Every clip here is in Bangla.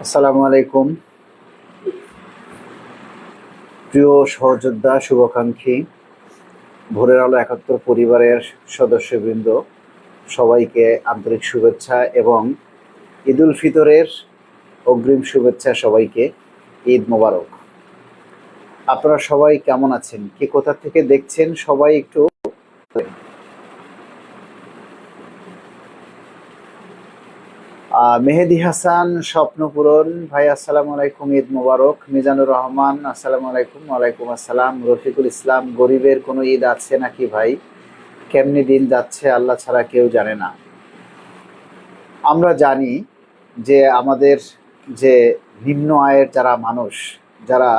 আসসালামু আলাইকুম। প্রিয় সহযোদ্ধা, শুভাকাঙ্ক্ষী, ভোরের আলো ৭১ পরিবারের সদস্যবৃন্দ, সবাইকে আন্তরিক শুভেচ্ছা এবং ঈদ উল ফিতরের অগ্রিম শুভেচ্ছা। সবাইকে ঈদ মোবারক। আপনারা সবাই কেমন আছেন? কে কোথা থেকে দেখছেন সবাই একটু মেহেদি হাসান স্বপ্নপূরণ ভাই, আসসালামু আলাইকুম, ঈদ মোবারক। মিজানুর রহমান, আসসালামু আলাইকুম। ওয়ালাইকুম আসসালাম। রফিকুল ইসলাম, গরিবের কোনো ঈদ আছে নাকি ভাই? কেমনি দিন যাচ্ছে আল্লাহ ছাড়া কেউ জানে না। আমরা জানি যে আমাদের যে নিম্ন আয়ের যারা মানুষ, যারা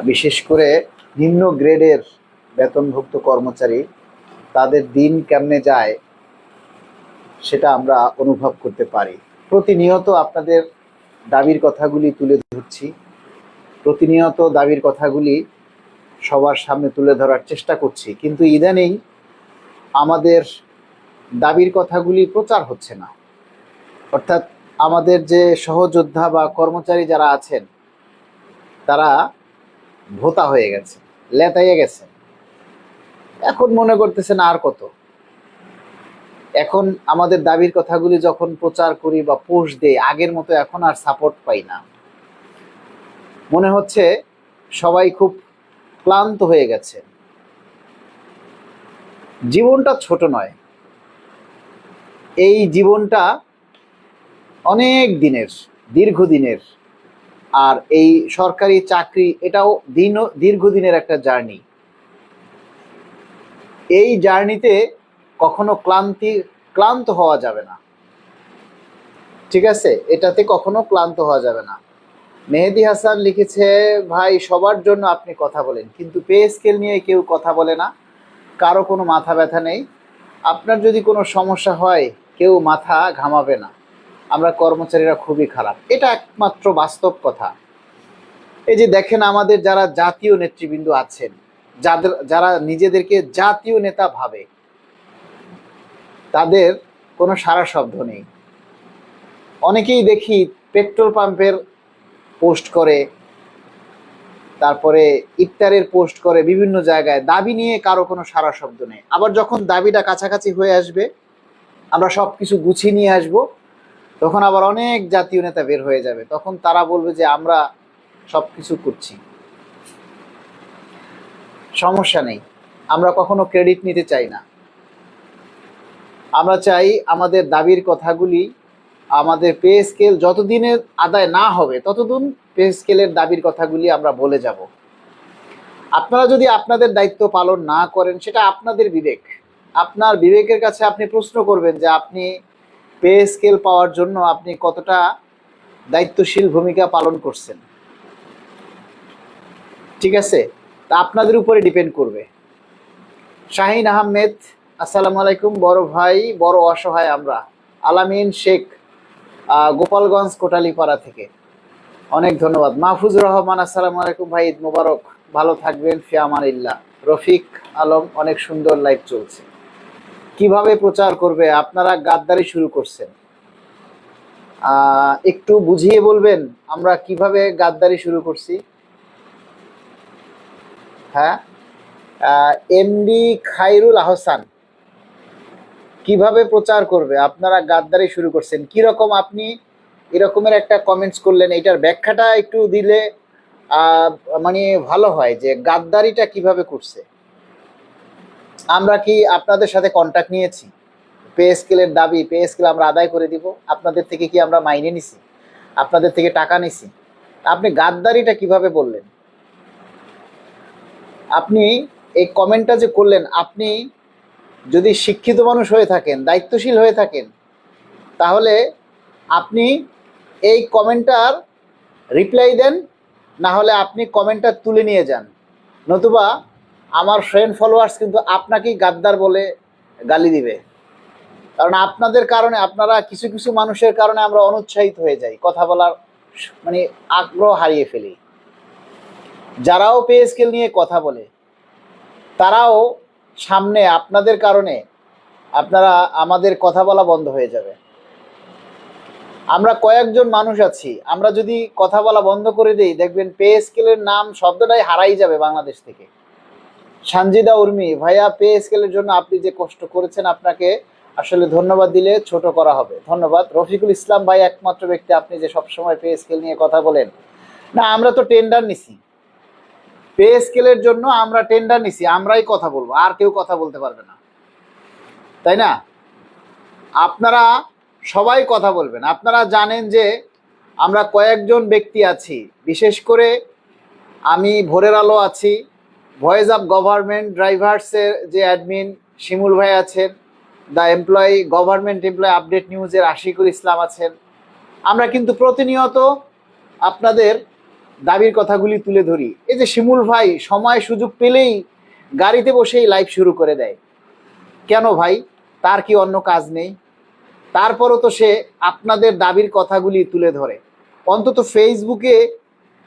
বিশেষ করে নিম্ন গ্রেডের বেতনভুক্ত কর্মচারী, তাদের দিন কেমনে যায় সেটা আমরা অনুভব করতে পারি। প্রতিনিয়ত আপনাদের দাবির কথাগুলি তুলে ধরছি, প্রতিনিয়ত দাবির কথাগুলি সবার সামনে তুলে ধরার চেষ্টা করছি, কিন্তু ইদানিং আমাদের দাবির কথাগুলি প্রচার হচ্ছে না। অর্থাৎ আমাদের যে সহযোদ্ধা বা কর্মচারী যারা আছেন, তারা ভোতা হয়ে গেছে, লেতাইয়ে গেছে। এখন মনে করতেছেন আর কত। এখন আমাদের দাবির কথাগুলি যখন প্রচার করি বা পোস্ট দেই, আগের মতো এখন আর সাপোর্ট পাই না। মনে হচ্ছে সবাই খুব ক্লান্ত হয়ে গেছে। জীবনটা ছোট নয়, এই জীবনটা অনেক দিনের, দীর্ঘদিনের। আর এই সরকারি চাকরি, এটাও দীর্ঘদিনের একটা জার্নি। এই জার্নিতে কখনো ক্লান্ত হওয়া যাবে না। ঠিক আছে, এটাতে কখনো ক্লান্ত হওয়া যাবে না। মেহেদি হাসান লিখেছে, ভাই সবার জন্য আপনি কথা বলেন, কিন্তু পে স্কেল নিয়ে কেউ কথা বলে না, কারো কোনো মাথা ব্যথা নেই। আপনার যদি কোনো সমস্যা হয় কেউ মাথা ঘামাবে না। আমরা কর্মচারীরা খুবই খারাপ, এটা একমাত্র বাস্তব কথা। এই যে দেখেন, আমাদের যারা জাতীয় নেতৃবৃন্দ আছেন, যারা নিজেদেরকে জাতীয় নেতা ভাবে, তাদের কোনো সাড়া শব্দ নেই। অনেকেই দেখি পেট্রোল পাম্পের পোস্ট করে, তারপরে ইফতারের পোস্ট করে, বিভিন্ন জায়গায় দাবি নিয়ে কারো কোনো সাড়া শব্দ নেই। আবার যখন দাবিটা কাছাকাছি হয়ে আসবে, আমরা সব কিছু গুছিয়ে নিয়ে আসব, তখন আবার অনেক জাতীয় নেতা বের হয়ে যাবে। তখন তারা বলবে যে আমরা সব কিছু করছি। সমস্যা নেই, আমরা কখনো ক্রেডিট নিতে চাই না। আমরা চাই আমাদের দাবির কথাগুলি, আমাদের পে স্কেল যতদিনের আদায় না হবে ততদিন পে স্কেলের দাবির কথাগুলি আমরা বলে যাব। আপনারা যদি আপনাদের দায়িত্ব পালন না করেন, সেটা আপনাদের বিবেক। আপনার বিবেকের কাছে আপনি প্রশ্ন করবেন যে আপনি পে স্কেল পাওয়ার জন্য আপনি কতটা দায়িত্বশীল ভূমিকা পালন করছেন। ঠিক আছে, তা আপনাদের উপরে ডিপেন্ড করবে। শাহিন আহমেদ, আসসালামু আলাইকুম। বড় ভাই, বড় অসহায় আমরা। আলামিন শেখ, গোপালগঞ্জ কোটালীপাড়া থেকে, অনেক ধন্যবাদ। মাহফুজুর রহমান, আসসালামু আলাইকুম ভাই, ঈদ মোবারক, ভালো থাকবেন, ফি আমানিল্লাহ। রফিক আলম, অনেক সুন্দর লাইভ চলছে। কিভাবে প্রচার করবে? আপনারা গাদ্দারি শুরু করছেন, একটু বুঝিয়ে বলবেন আমরা কিভাবে গাদ্দারি শুরু করছি? হ্যাঁ, এমডি খাইরুল আহসান, কিভাবে প্রচার করবে? আপনারা গাদ্দারি শুরু করছেন কিরকম? আপনি এরকমের একটা কমেন্টস করলেন, এটার ব্যাখ্যাটা একটু দিলে মানে ভালো হয়, যে গাদ্দারিটা কিভাবে করছে। আমরা কি আপনাদের সাথে কন্ট্যাক্ট নিয়েছি? পে স্কেলের দাবি, পে স্কেল আমরা আদায় করে দিব, আপনাদের থেকে কি আমরা মাইনে নিছি? আপনাদের থেকে টাকা নিছি? আপনি গাদ্দারিটা কিভাবে বললেন? আপনি এই কমেন্টটা যে করলেন, আপনি যদি শিক্ষিত মানুষ হয়ে থাকেন, দায়িত্বশীল হয়ে থাকেন, তাহলে আপনি এই কমেন্টটার রিপ্লাই দেন, না হলে আপনি কমেন্টটা তুলে নিয়ে যান। নতুবা আমার ফ্রেন্ড ফলোয়ার্স কিন্তু আপনাকেই গাদ্দার বলে গালি দিবে। কারণ আপনাদের কারণে, আপনারা কিছু কিছু মানুষের কারণে আমরা অনুৎসাহিত হয়ে যাই, কথা বলার মানে আগ্রহ হারিয়ে ফেলি। যারাও পে স্কেল নিয়ে কথা বলে, তারাও সামনে আপনাদের কারণে আপনারা আমাদের কথা বলা বন্ধ হয়ে যাবে। আমরা কয়েকজন মানুষ আছি, আমরা যদি কথা বলা বন্ধ করে দেই দেখবেন পে স্কেলের নাম শব্দটাই হারাই যাবে বাংলাদেশ থেকে। সানজিদা উর্মি ভাইয়া, পে স্কেলের জন্য আপনি যে কষ্ট করেছেন আপনাকে আসলে ধন্যবাদ দিলে ছোট করা হবে। ধন্যবাদ। রফিকুল ইসলাম ভাই একমাত্র ব্যক্তি আপনি যে সবসময় পে স্কেল নিয়ে কথা বলেন। না, আমরা তো টেন্ডার নিছি, পে স্কেলের জন্য আমরা টেন্ডার নিছি, আমরাই কথা বলবো, আর কেউ কথা বলতে পারবে না, তাই না? আপনারা সবাই কথা বলবেন। আপনারা জানেন যে আমরা কয়েকজন ব্যক্তি আছি, বিশেষ করে আমি ভোরের আলো আছি, ভয়েস অফ গভর্নমেন্ট ড্রাইভার্সের যে অ্যাডমিন শিমুল ভাই আছেন, the employee government employee update নিউজের আশিকুল ইসলাম আছেন। আমরা কিন্তু প্রতিনিয়ত আপনাদের দাবির কথাগুলি তুলে ধরি। এই যে শিমুল ভাই সময় সুযোগ পেলেই গাড়িতে বসেই লাইভ শুরু করে দেয়, কেন ভাই? তার কি অন্য কাজ নেই? তারপরও তো সে আপনাদের দাবির কথাগুলি তুলে ধরে। অন্তত ফেসবুকে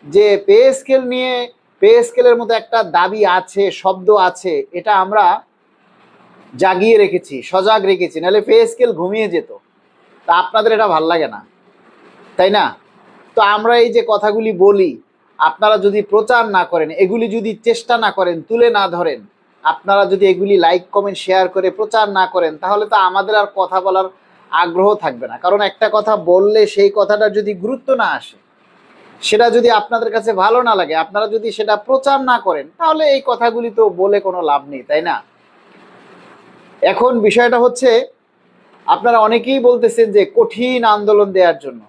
যে পে স্কেল নিয়ে, পে স্কেলের মতো একটা দাবি আছে, শব্দ আছে, এটা আমরা জাগিয়ে রেখেছি, সজাগ রেখেছি, নাহলে পে স্কেল ঘুমিয়ে যেত। তা আপনাদের এটা ভাল লাগে না, তাই না? তো আমরা এই যে কথাগুলি বলি, আপনারা যদি প্রচার না করেন, এগুলি যদি চেষ্টা না করেন, তুলে না ধরেন, আপনারা যদি এগুলি লাইক কমেন্ট শেয়ার করে প্রচার না করেন, তাহলে তো আমাদের আর কথা বলার আগ্রহ থাকবে না। কারণ একটা কথা বললে সেই কথাটা যদি গুরুত্ব না আসে, সেটা যদি আপনাদের কাছে ভালো না লাগে, আপনারা যদি সেটা প্রচার না করেন, তাহলে এই কথাগুলি তো বলে কোনো লাভ নেই, তাই না? এখন বিষয়টা হচ্ছে, আপনারা অনেকেই বলতেছেন যে কঠিন আন্দোলন দেওয়ার জন্য।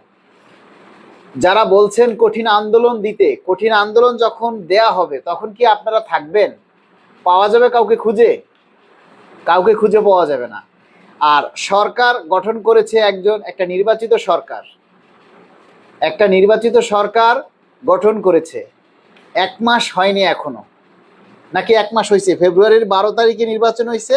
যারা বলছেন কঠিন আন্দোলন দিতে, কঠিন আন্দোলন যখন দেয়া হবে তখন কি আপনারা থাকবেন? পাওয়া যাবে কাউকে খুঁজে? কাউকে খুঁজে পাওয়া যাবে না। আর সরকার গঠন করেছে একটা নির্বাচিত সরকার, একটা নির্বাচিত সরকার গঠন করেছে। 1 মাস হয়নি এখনো, নাকি 1 মাস হয়েছে? ফেব্রুয়ারির 12 তারিখে নির্বাচন হয়েছে।